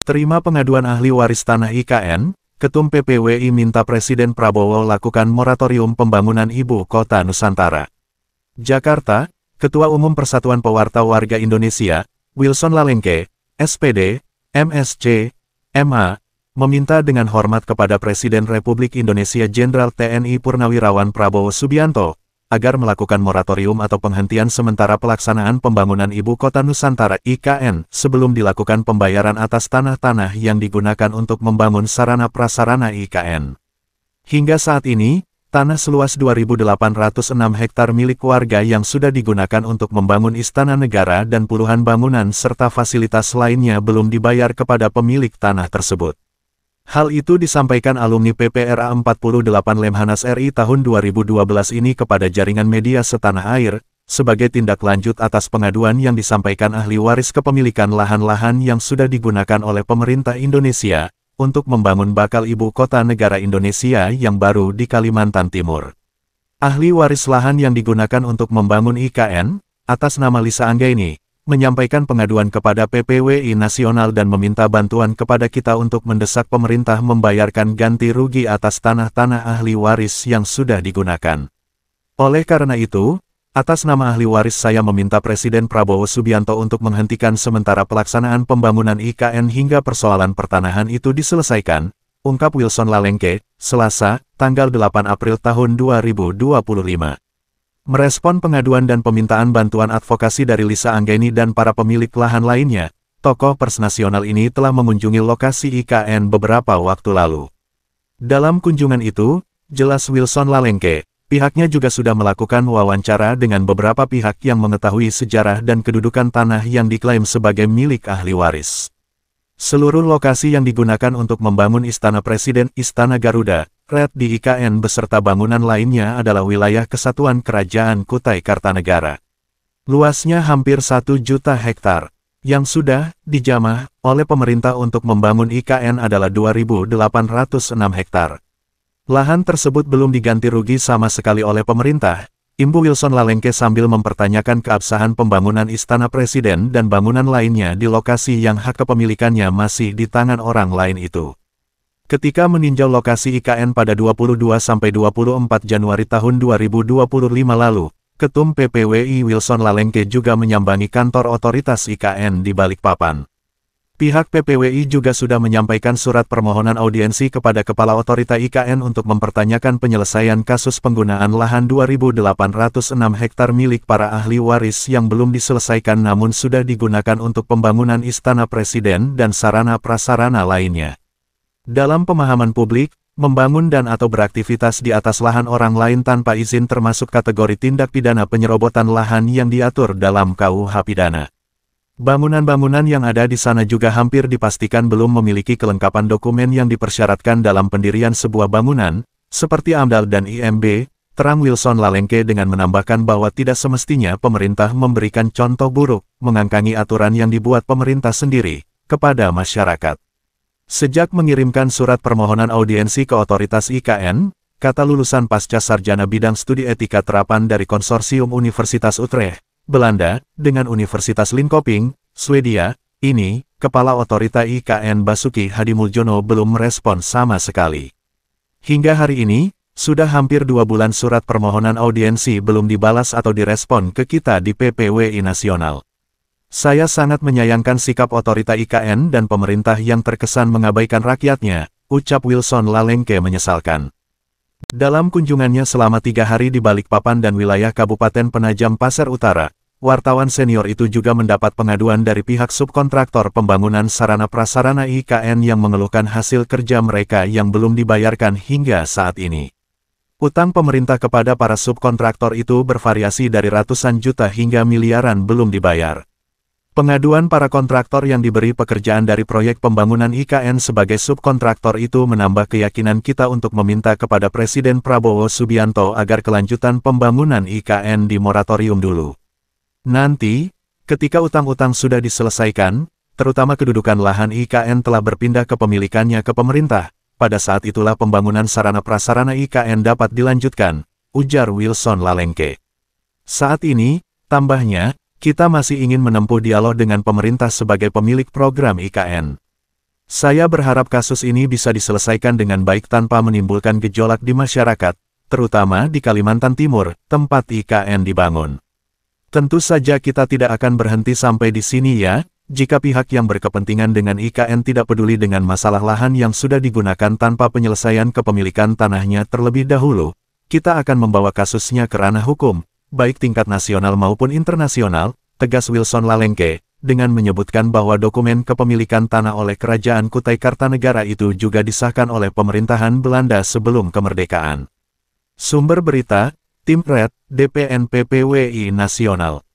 Terima pengaduan ahli waris tanah IKN, Ketum PPWI minta Presiden Prabowo lakukan moratorium pembangunan Ibu Kota Nusantara. Jakarta, Ketua Umum Persatuan Pewarta Warga Indonesia, Wilson Lalengke, SPD, MSc, MA, meminta dengan hormat kepada Presiden Republik Indonesia Jenderal TNI Purnawirawan Prabowo Subianto, agar melakukan moratorium atau penghentian sementara pelaksanaan pembangunan Ibu Kota Nusantara IKN sebelum dilakukan pembayaran atas tanah-tanah yang digunakan untuk membangun sarana-prasarana IKN. Hingga saat ini, tanah seluas 2.806 hektar milik warga yang sudah digunakan untuk membangun istana negara dan puluhan bangunan serta fasilitas lainnya belum dibayar kepada pemilik tanah tersebut. Hal itu disampaikan alumni PPRA 48 Lemhanas RI tahun 2012 ini kepada jaringan media setanah air, sebagai tindak lanjut atas pengaduan yang disampaikan ahli waris kepemilikan lahan-lahan yang sudah digunakan oleh pemerintah Indonesia, untuk membangun bakal ibu kota negara Indonesia yang baru di Kalimantan Timur. Ahli waris lahan yang digunakan untuk membangun IKN, atas nama Lisa Anggaini, menyampaikan pengaduan kepada PPWI Nasional dan meminta bantuan kepada kita untuk mendesak pemerintah membayarkan ganti rugi atas tanah-tanah ahli waris yang sudah digunakan. Oleh karena itu, atas nama ahli waris saya meminta Presiden Prabowo Subianto untuk menghentikan sementara pelaksanaan pembangunan IKN hingga persoalan pertanahan itu diselesaikan, ungkap Wilson Lalengke, Selasa, tanggal 8 April tahun 2025. Merespon pengaduan dan permintaan bantuan advokasi dari Lisa Anggaini dan para pemilik lahan lainnya, tokoh pers nasional ini telah mengunjungi lokasi IKN beberapa waktu lalu. Dalam kunjungan itu, jelas Wilson Lalengke, pihaknya juga sudah melakukan wawancara dengan beberapa pihak yang mengetahui sejarah dan kedudukan tanah yang diklaim sebagai milik ahli waris. Seluruh lokasi yang digunakan untuk membangun Istana Presiden, Istana Garuda, RED di IKN beserta bangunan lainnya adalah wilayah Kesatuan Kerajaan Kutai Kartanegara. Luasnya hampir 1 juta hektar, yang sudah dijamah oleh pemerintah untuk membangun IKN adalah 2.806 hektar. Lahan tersebut belum diganti rugi sama sekali oleh pemerintah, imbu Wilson Lalengke sambil mempertanyakan keabsahan pembangunan Istana Presiden dan bangunan lainnya di lokasi yang hak kepemilikannya masih di tangan orang lain itu. Ketika meninjau lokasi IKN pada 22–24 Januari tahun 2025 lalu, Ketum PPWI Wilson Lalengke juga menyambangi kantor otoritas IKN di Balikpapan. Pihak PPWI juga sudah menyampaikan surat permohonan audiensi kepada Kepala Otorita IKN untuk mempertanyakan penyelesaian kasus penggunaan lahan 2.806 hektar milik para ahli waris yang belum diselesaikan namun sudah digunakan untuk pembangunan Istana Presiden dan sarana-prasarana lainnya. Dalam pemahaman publik, membangun dan atau beraktivitas di atas lahan orang lain tanpa izin termasuk kategori tindak pidana penyerobotan lahan yang diatur dalam KUH Pidana. Bangunan-bangunan yang ada di sana juga hampir dipastikan belum memiliki kelengkapan dokumen yang dipersyaratkan dalam pendirian sebuah bangunan, seperti AMDAL dan IMB, terang Wilson Lalengke dengan menambahkan bahwa tidak semestinya pemerintah memberikan contoh buruk, mengangkangi aturan yang dibuat pemerintah sendiri, kepada masyarakat. Sejak mengirimkan surat permohonan audiensi ke otoritas IKN, kata lulusan pasca sarjana bidang studi etika terapan dari Konsorsium Universitas Utrecht, Belanda, dengan Universitas Linköping, Swedia, ini, Kepala Otorita IKN Basuki Hadimuljono belum merespon sama sekali. Hingga hari ini, sudah hampir 2 bulan surat permohonan audiensi belum dibalas atau direspon ke kita di PPWI Nasional. Saya sangat menyayangkan sikap otorita IKN dan pemerintah yang terkesan mengabaikan rakyatnya, ucap Wilson Lalengke menyesalkan. Dalam kunjungannya selama 3 hari di Balikpapan dan wilayah Kabupaten Penajam Pasir Utara, wartawan senior itu juga mendapat pengaduan dari pihak subkontraktor pembangunan sarana prasarana IKN yang mengeluhkan hasil kerja mereka yang belum dibayarkan hingga saat ini. Utang pemerintah kepada para subkontraktor itu bervariasi dari ratusan juta hingga miliaran belum dibayar. Pengaduan para kontraktor yang diberi pekerjaan dari proyek pembangunan IKN sebagai subkontraktor itu menambah keyakinan kita untuk meminta kepada Presiden Prabowo Subianto agar kelanjutan pembangunan IKN di moratorium dulu. Nanti, ketika utang-utang sudah diselesaikan, terutama kedudukan lahan IKN telah berpindah kepemilikannya ke pemerintah, pada saat itulah pembangunan sarana prasarana IKN dapat dilanjutkan, ujar Wilson Lalengke. Saat ini, tambahnya, kita masih ingin menempuh dialog dengan pemerintah sebagai pemilik program IKN. Saya berharap kasus ini bisa diselesaikan dengan baik tanpa menimbulkan gejolak di masyarakat, terutama di Kalimantan Timur, tempat IKN dibangun. Tentu saja kita tidak akan berhenti sampai di sini ya, jika pihak yang berkepentingan dengan IKN tidak peduli dengan masalah lahan yang sudah digunakan tanpa penyelesaian kepemilikan tanahnya terlebih dahulu, kita akan membawa kasusnya ke ranah hukum, baik tingkat nasional maupun internasional, tegas Wilson Lalengke, dengan menyebutkan bahwa dokumen kepemilikan tanah oleh Kerajaan Kutai Kartanegara itu juga disahkan oleh pemerintahan Belanda sebelum kemerdekaan. Sumber berita, Tim Red, DPNPPWI Nasional.